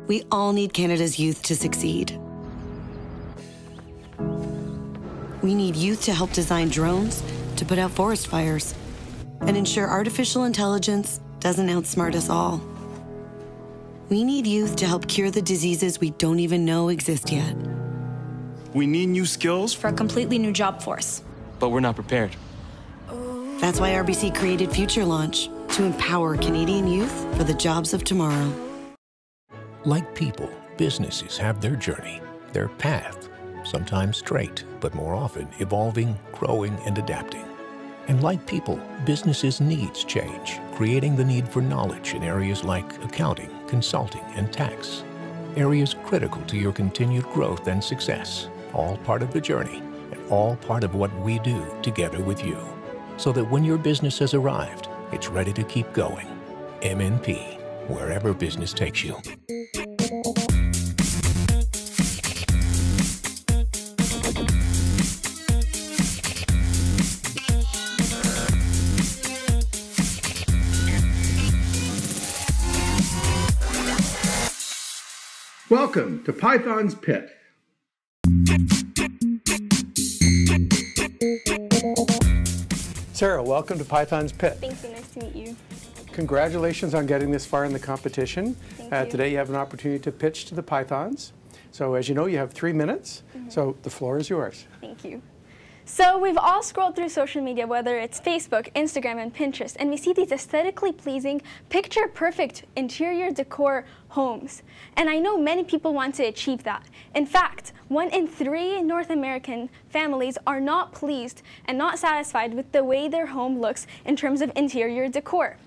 We all need Canada's youth to succeed. We need youth to help design drones to put out forest fires and ensure artificial intelligence doesn't outsmart us all. We need youth to help cure the diseases we don't even know exist yet. We need new skills for a completely new job force. But we're not prepared. That's why RBC created Future Launch, to empower Canadian youth for the jobs of tomorrow. Like people, businesses have their journey, their path, sometimes straight, but more often evolving, growing, and adapting. And like people, businesses' needs change, creating the need for knowledge in areas like accounting, consulting, and tax. Areas critical to your continued growth and success, all part of the journey, and all part of what we do together with you. So that when your business has arrived, it's ready to keep going. MNP, wherever business takes you. Welcome to Pythons Pit. Sarah, welcome to Pythons Pit. Thank you, nice to meet you. Congratulations on getting this far in the competition. Thank you. Today you have an opportunity to pitch to the Pythons. So as you know, you have 3 minutes, so the floor is yours. Thank you. So we've all scrolled through social media, whether it's Facebook, Instagram, and Pinterest, and we see these aesthetically pleasing, picture-perfect interior decor homes. And I know many people want to achieve that. In fact, 1 in 3 North American families are not pleased and not satisfied with the way their home looks in terms of interior decor.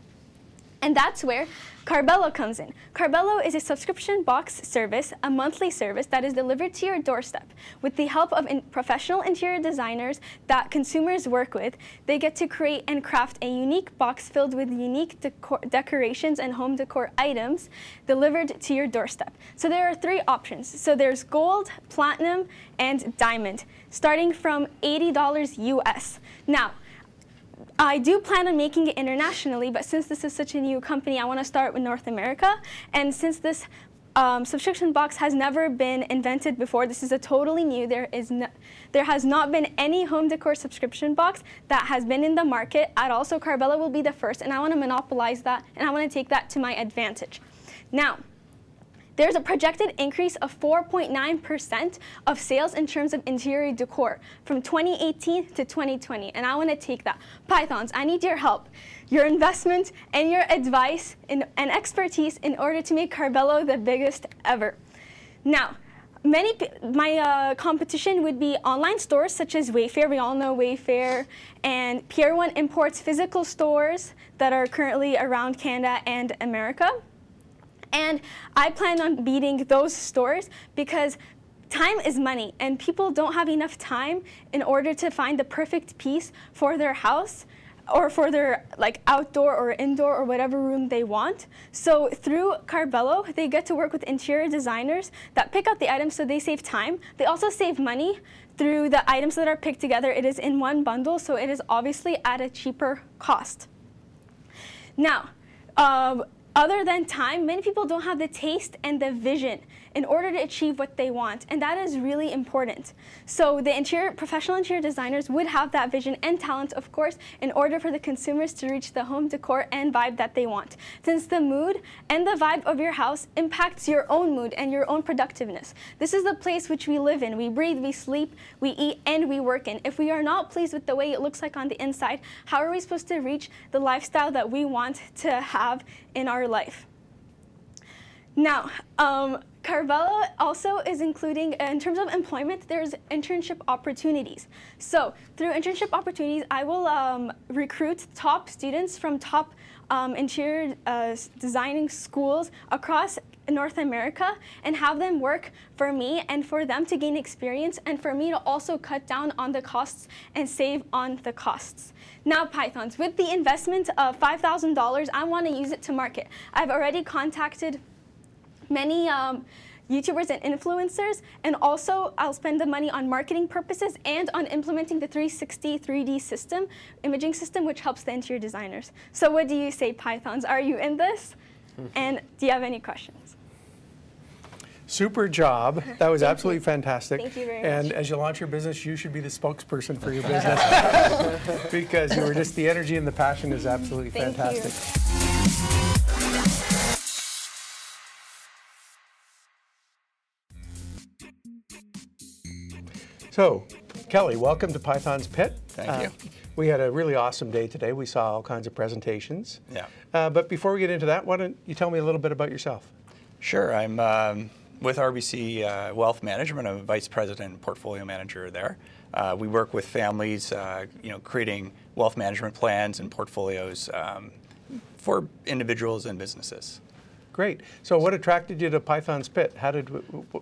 And that's where Carbello comes in. Carbello is a subscription box service, a monthly service that is delivered to your doorstep. With the help of professional interior designers that consumers work with, they get to create and craft a unique box filled with unique decorations and home decor items delivered to your doorstep. So there are 3 options. So there's gold, platinum, and diamond, starting from $80 US. Now, I do plan on making it internationally, but since this is such a new company, I want to start with North America. And since this subscription box has never been invented before, this is a totally new, there has not been any home decor subscription box that has been in the market at all. So Carbello will be the first, and I want to monopolize that, and I want to take that to my advantage. Now, there's a projected increase of 4.9% of sales in terms of interior decor from 2018 to 2020, and I want to take that. Pythons, I need your help, your investment, and your advice and expertise in order to make Carbello the biggest ever. Now, my competition would be online stores such as Wayfair. We all know Wayfair, and Pier 1 Imports physical stores that are currently around Canada and America. And I plan on beating those stores because time is money, and people don't have enough time in order to find the perfect piece for their house or for their outdoor or indoor or whatever room they want. So through Carbello, they get to work with interior designers that pick out the items so they save time. They also save money through the items that are picked together. It is in one bundle, so it is obviously at a cheaper cost. Now, other than time, many people don't have the taste and the vision in order to achieve what they want, and that is really important. So the professional interior designers would have that vision and talent, of course, in order for the consumers to reach the home decor and vibe that they want. Since the mood and the vibe of your house impacts your own mood and your own productiveness. This is the place which we live in. We breathe, we sleep, we eat, and we work in. If we are not pleased with the way it looks like on the inside, how are we supposed to reach the lifestyle that we want to have in our life? Now, Carbello also is including, in terms of employment, there's internship opportunities. So through internship opportunities, I will recruit top students from top interior designing schools across North America and have them work for me and for them to gain experience and for me to also cut down on the costs and save on the costs. Now, Pythons, with the investment of $5,000, I want to use it to market. I've already contacted many YouTubers and influencers, and also I'll spend the money on marketing purposes and on implementing the 360 3D system, imaging system, which helps the interior designers. So what do you say, Pythons? Are you in this? And do you have any questions? Super job. That was absolutely fantastic. Thank you very much. And as you launch your business, you should be the spokesperson for your business because you were just the energy and the passion is absolutely Thank fantastic. So, Kelly, welcome to Pythons Pit. Thank you. We had a really awesome day today. We saw all kinds of presentations. Yeah. But before we get into that, why don't you tell me a little bit about yourself? Sure. I'm with RBC Wealth Management. I'm a vice president and portfolio manager there. We work with families, creating wealth management plans and portfolios for individuals and businesses. Great. So what attracted you to Pythons Pit?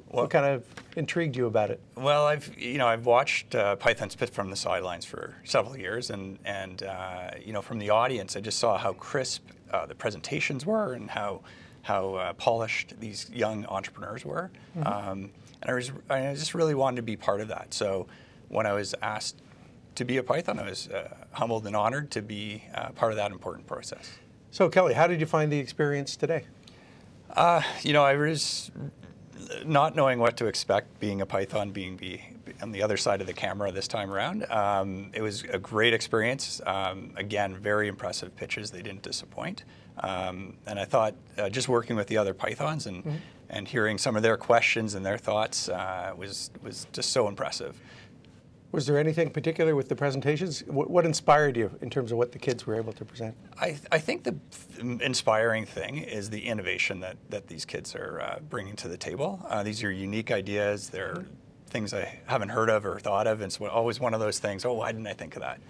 What kind of intrigued you about it? Well, I've watched Pythons Pit from the sidelines for several years, and from the audience, I just saw how crisp the presentations were and how polished these young entrepreneurs were. Mm-hmm. And I just really wanted to be part of that. So when I was asked to be a Python, I was humbled and honored to be part of that important process. So Kelly, how did you find the experience today? I was not knowing what to expect, being a Python, being on the other side of the camera this time around. It was a great experience. Again, very impressive pitches. They didn't disappoint. And I thought just working with the other Pythons and hearing some of their questions and their thoughts was just so impressive. Was there anything particular with the presentations? What inspired you in terms of what the kids were able to present? I think the inspiring thing is the innovation that these kids are bringing to the table. These are unique ideas. They're things I haven't heard of or thought of. And it's always one of those things, oh, why didn't I think of that?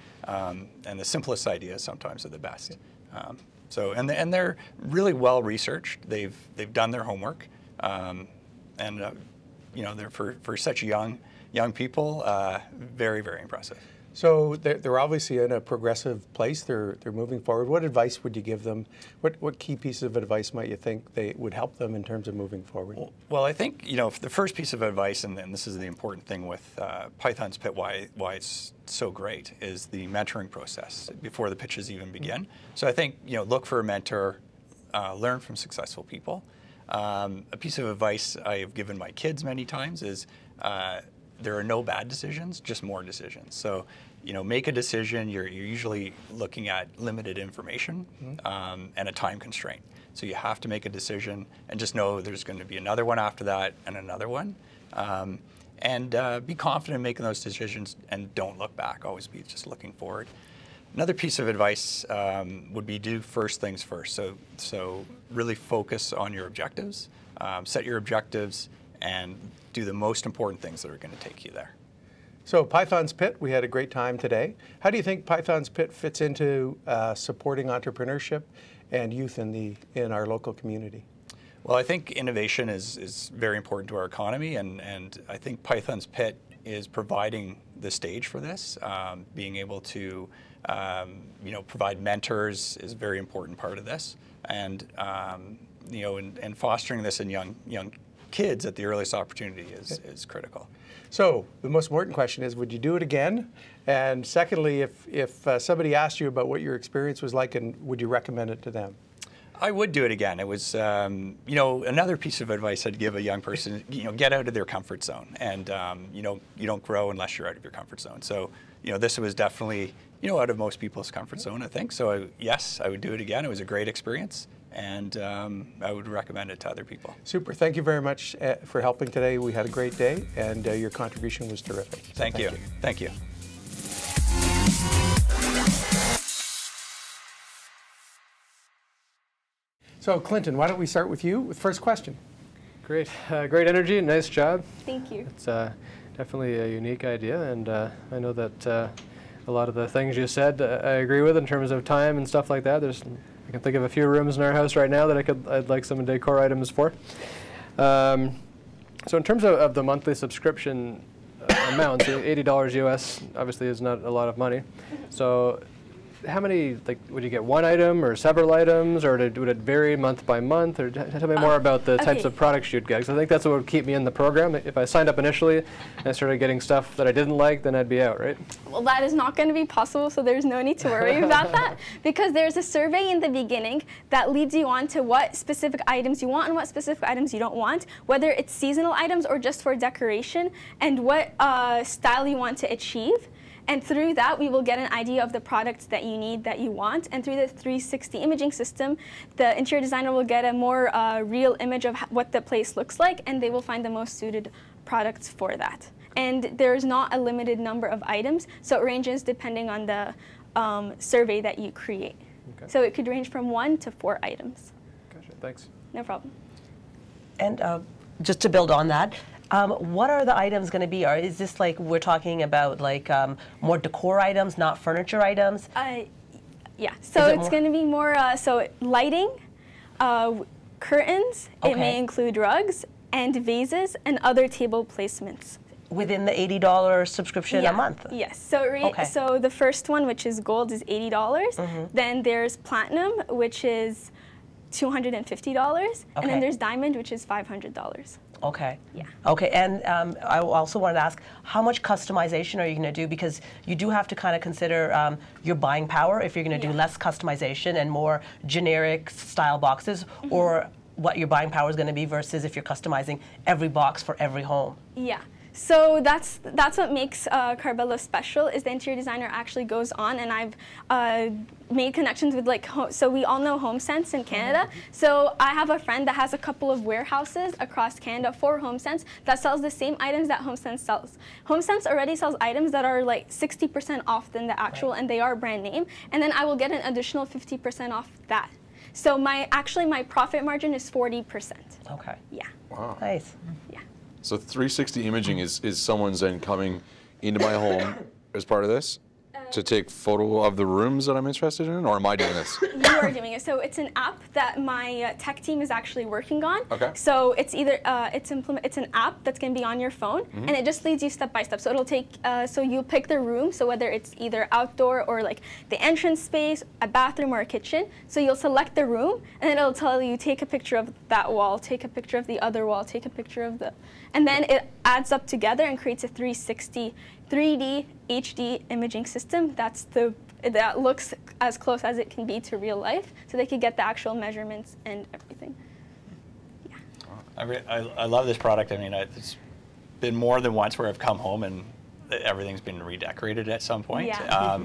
And the simplest ideas sometimes are the best. And they're really well researched. They've done their homework. They're for such young people, very, very impressive. So they're obviously in a progressive place. They're moving forward. What advice would you give them? What key pieces of advice might you think they would help them in terms of moving forward? Well, I think the first piece of advice, and this is the important thing with Pythons Pit, why it's so great, is the mentoring process before the pitches even begin. So I think look for a mentor, learn from successful people. A piece of advice I have given my kids many times is there are no bad decisions, just more decisions. So, make a decision. You're usually looking at limited information and a time constraint. So you have to make a decision and just know there's going to be another one after that and another one. And be confident in making those decisions and don't look back. Always be just looking forward. Another piece of advice would be do first things first. So really focus on your objectives, set your objectives, and do the most important things that are going to take you there. So Pythons Pit, we had a great time today. How do you think Pythons Pit fits into supporting entrepreneurship and youth in our local community? Well, I think innovation is very important to our economy, and I think Pythons Pit is providing the stage for this. Being able to provide mentors is a very important part of this, and and fostering this in young kids at the earliest opportunity is critical. So the most important question is, would you do it again? And secondly, if somebody asked you about what your experience was like, and would you recommend it to them? I would do it again. It was, another piece of advice I'd give a young person, get out of their comfort zone. And, you don't grow unless you're out of your comfort zone. So, this was definitely, out of most people's comfort zone, I think. So, yes, I would do it again. It was a great experience. And I would recommend it to other people. Super. Thank you very much for helping today. We had a great day, and your contribution was terrific. So thank you. Thank you. So, Clinton, why don't we start with you with first question? Great. Great energy. Nice job. Thank you. It's definitely a unique idea, and I know that a lot of the things you said I agree with in terms of time and stuff like that. I can think of a few rooms in our house right now that I'd like some decor items for. So in terms of the monthly subscription amount, $80 US obviously is not a lot of money. So how many, like, would you get one item or several items, or would it vary month by month? Or tell me more about the types of products you'd get, because I think that's what would keep me in the program. If I signed up initially and I started getting stuff that I didn't like, then I'd be out, right? Well, that is not going to be possible, so there's no need to worry about that, because there's a survey in the beginning that leads you on to what specific items you want and what specific items you don't want, whether it's seasonal items or just for decoration, and what style you want to achieve. And through that, we will get an idea of the products that you need, that you want. And through the 360 imaging system, the interior designer will get a more real image of what the place looks like, and they will find the most suited products for that. And there's not a limited number of items, so it ranges depending on the survey that you create. Okay. So it could range from 1 to 4 items. Gotcha, thanks. No problem. And just to build on that, what are the items going to be? Or is this like, we're talking about like more decor items, not furniture items? Yeah, so it's going to be more, so lighting, curtains, it may include rugs, and vases, and other table placements. Within the $80 subscription a month? Yes, so the first one, which is gold, is $80. Then there's platinum, which is $250, and then there's diamond, which is $500. Okay. Yeah. Okay, and I also wanted to ask, how much customization are you going to do? Because you do have to kind of consider your buying power if you're going to do less customization and more generic style boxes, or what your buying power is going to be versus if you're customizing every box for every home. Yeah. So that's what makes Carbello special, is the interior designer actually goes on, and I've made connections with, like, so we all know HomeSense in Canada. So I have a friend that has a couple of warehouses across Canada for HomeSense that sells the same items that HomeSense sells. HomeSense already sells items that are like 60% off than the actual, and they are brand name, and then I will get an additional 50% off that. So my profit margin is 40%. Okay. Yeah. Wow. Nice. Yeah. So 360 imaging is someone's then coming into my home as part of this to take photo of the rooms that I'm interested in, or am I doing this? You are doing it. So it's an app that my tech team is actually working on. Okay. So it's either it's an app that's going to be on your phone, and it just leads you step by step. So it'll take so you pick the room. So whether it's either outdoor or like the entrance space, a bathroom, or a kitchen. So you'll select the room, and then it'll tell you take a picture of that wall, take a picture of the other wall, take a picture of the, and then it adds up together and creates a 360 3D HD imaging system that looks as close as it can be to real life, so they could get the actual measurements and everything. Yeah. I love this product. I mean, it's been more than once where I've come home and everything's been redecorated at some point. Yeah.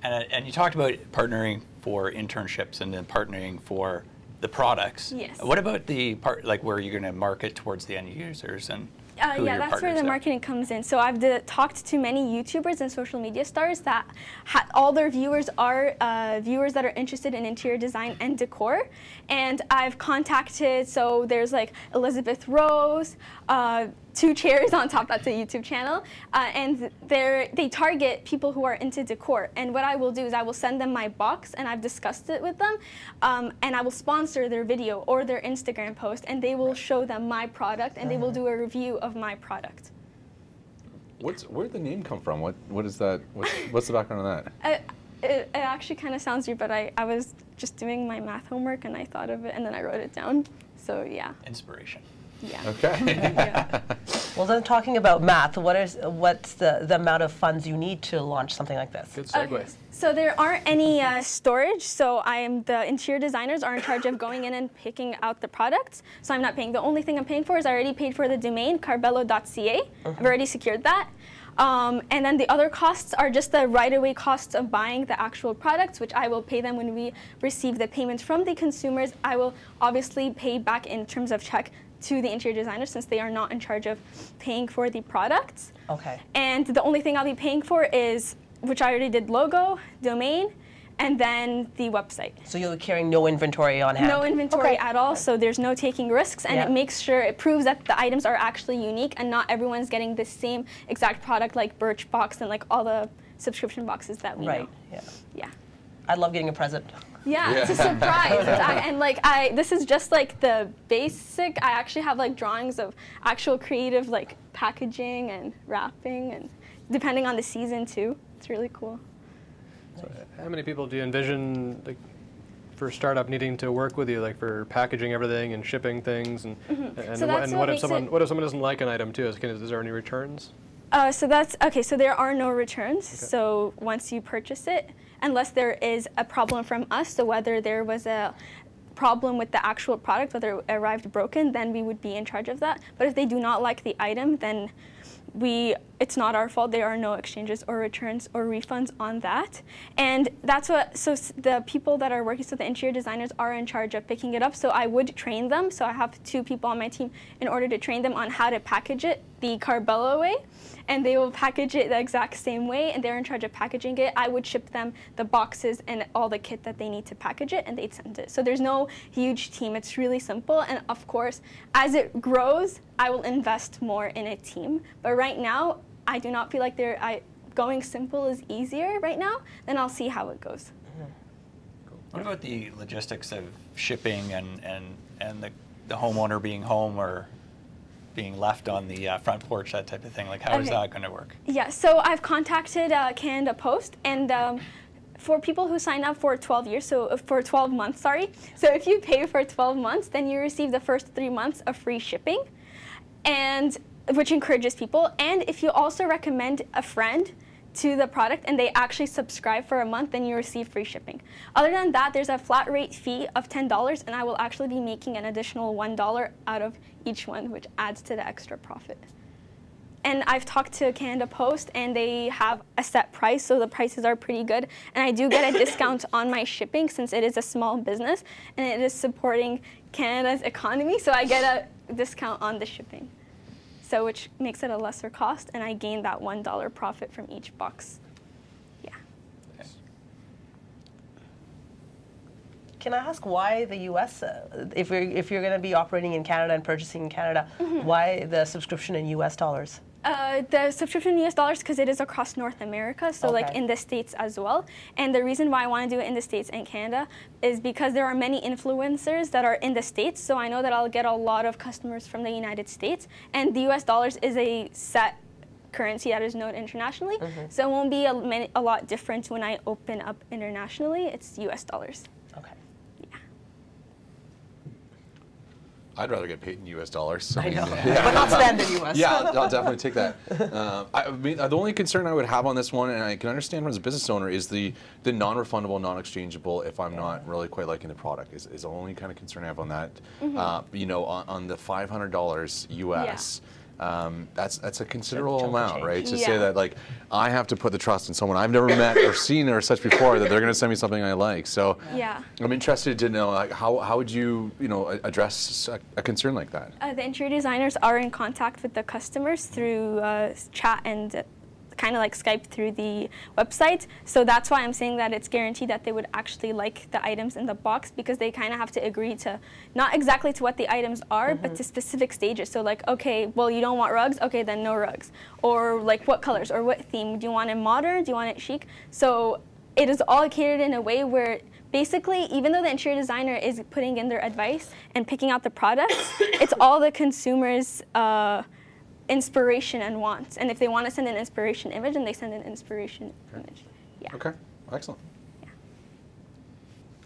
And you talked about partnering for internships and then partnering for the products. Yes. What about the part, like, where you're going to market towards the end users and who yeah, your that's where partners the are? marketing comes in. So I've talked to many YouTubers and social media stars that all their viewers are viewers that are interested in interior design and decor. And I've contacted, so there's like Elizabeth Rose, 2 Chairs on top, that's a YouTube channel, and they target people who are into decor. And what I will do is I will send them my box, and I've discussed it with them, and I will sponsor their video or their Instagram post, and they will show them my product, and they will do a review of my product. Where'd the name come from? What is that? What's the background on that? It actually kind of sounds weird, but I was just doing my math homework, and I thought of it, and then I wrote it down. So yeah. Inspiration. Yeah. Okay. Yeah. Well, then talking about math, what's the amount of funds you need to launch something like this? Good segue. Okay. So there aren't any storage, so the interior designers are in charge of going in and picking out the products, so I'm not paying. The only thing I'm paying for is I already paid for the domain, carbello.ca. I've already secured that. And then the other costs are just the right-of-way costs of buying the actual products, which I will pay them when we receive the payments from the consumers. I will obviously pay back in terms of check to the interior designers, since they are not in charge of paying for the products. Okay. And the only thing I'll be paying for is, which I already did, logo, domain, and then the website. So you're carrying no inventory on hand? No inventory at all, so there's no taking risks, and it makes sure, it proves that the items are actually unique and not everyone's getting the same exact product like Birchbox and like all the subscription boxes that we know. Right, yeah. Yeah. I love getting a present. Yeah, it's a surprise. And like this is just like the basic. I actually have like drawings of actual creative like packaging and wrapping, and depending on the season too. It's really cool. So how many people do you envision, like, for startup needing to work with you, like for packaging everything and shipping things, and what if someone doesn't like an item too? Is there any returns? So there are no returns. Okay. So once you purchase it, unless there is a problem from us, so whether there was a problem with the actual product, whether it arrived broken, then we would be in charge of that. But if they do not like the item, then it's not our fault. There are no exchanges or returns or refunds on that. And that's so the people that are working, so the interior designers are in charge of picking it up. So I would train them. So I have 2 people on my team in order to train them on how to package it the Carbello way. And they will package it the exact same way, and they're in charge of packaging it. I would ship them the boxes and all the kit that they need to package it, and they'd send it. So there's no huge team. It's really simple. And of course, as it grows, I will invest more in a team. But right now, I do not feel like going simple is easier right now. Then I'll see how it goes. Cool. What about the logistics of shipping and the homeowner being home or being left on the front porch, that type of thing? Like, how is that going to work? Yeah, so I've contacted Canada Post, and for people who sign up for 12 years, so for 12 months, sorry. So if you pay for 12 months, then you receive the first 3 months of free shipping, and which encourages people. And if you also recommend a friend to the product and they actually subscribe for a month, then you receive free shipping. Other than that, there's a flat rate fee of $10, and I will actually be making an additional $1 out of each one, which adds to the extra profit. And I've talked to Canada Post, and they have a set price, so the prices are pretty good. And I do get a discount on my shipping since it is a small business and it is supporting Canada's economy, so I get a discount on the shipping. So which makes it a lesser cost, and I gain that $1 profit from each box. Yeah. Nice. Can I ask why the U.S., if you're going to be operating in Canada and purchasing in Canada, why the subscription in U.S. dollars? The subscription in US dollars because it is across North America, so like in the States as well. And the reason why I want to do it in the States and Canada is because there are many influencers that are in the States, so I know that I'll get a lot of customers from the United States. And the US dollars is a set currency that is known internationally, so it won't be a lot different when I open up internationally. It's US dollars. Okay. I'd rather get paid in U.S. dollars. I know, but not spend in U.S. Yeah, I'll definitely take that. I mean, the only concern I would have on this one, and I can understand as a business owner, is the non-refundable, non-exchangeable if I'm not really quite liking the product is the only kind of concern I have on that. You know, on the $500 U.S., that's a considerable amount, right? To say that, like, I have to put the trust in someone I've never met or seen or such before that they're going to send me something I like. So I'm interested to know, like, how would you address a concern like that? The interior designers are in contact with the customers through chat and kind of like Skype through the website. So that's why I'm saying that it's guaranteed that they would actually like the items in the box, because they kind of have to agree to, not exactly to what the items are, but to specific stages. So like, okay, well, you don't want rugs? Okay, then no rugs. Or like what colors or what theme? Do you want it modern? Do you want it chic? So it is all catered in a way where basically, even though the interior designer is putting in their advice and picking out the products, it's all the consumer's inspiration and wants. And if they want to send an inspiration image, then they send an inspiration image. Yeah. Okay, excellent. Yeah.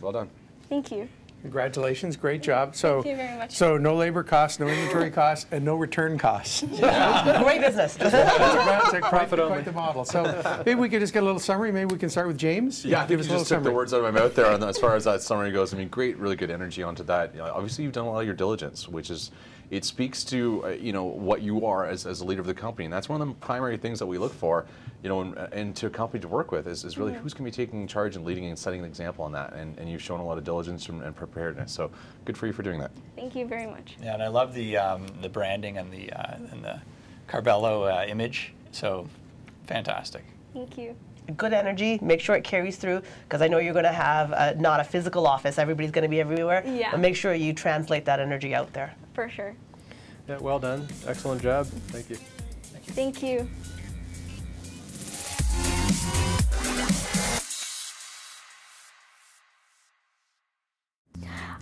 Well done. Thank you. Congratulations, great job. So, Thank you very much. So no labor costs, no inventory costs, and no return costs. Great business. That's quite the model. So maybe we could just get a little summary. Maybe we can start with James. Yeah, I think give us you a just little took the summary. words out of my mouth there as far as that summary goes. I mean, great, really good energy onto that. Obviously, you've done a lot of your diligence, which is, it speaks to what you are as a leader of the company, and that's one of the primary things that we look for, and to a company to work with is really who's going to be taking charge and leading and setting an example on that, and you've shown a lot of diligence and preparedness. So good for you for doing that. Thank you very much. Yeah, and I love the branding and the Carbello image. So fantastic. Thank you. Good energy. Make sure it carries through, because I know you're going to have not a physical office. Everybody's going to be everywhere. Yeah. But make sure you translate that energy out there. For sure. Yeah, well done. Excellent job. Thank you. Thank you.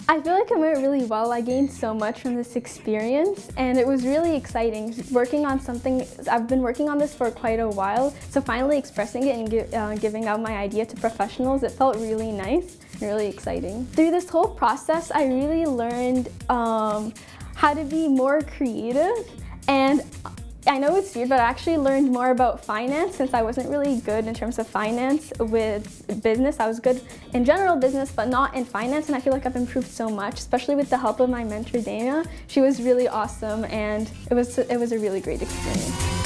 I feel like it went really well. I gained so much from this experience, and it was really exciting working on something. I've been working on this for quite a while, so finally expressing it and giving out my idea to professionals, it felt really nice and really exciting. Through this whole process, I really learned how to be more creative, and I know it's weird, but I actually learned more about finance since I wasn't really good in terms of finance with business. I was good in general business, but not in finance, and I feel like I've improved so much, especially with the help of my mentor, Dana. She was really awesome, and it was a really great experience.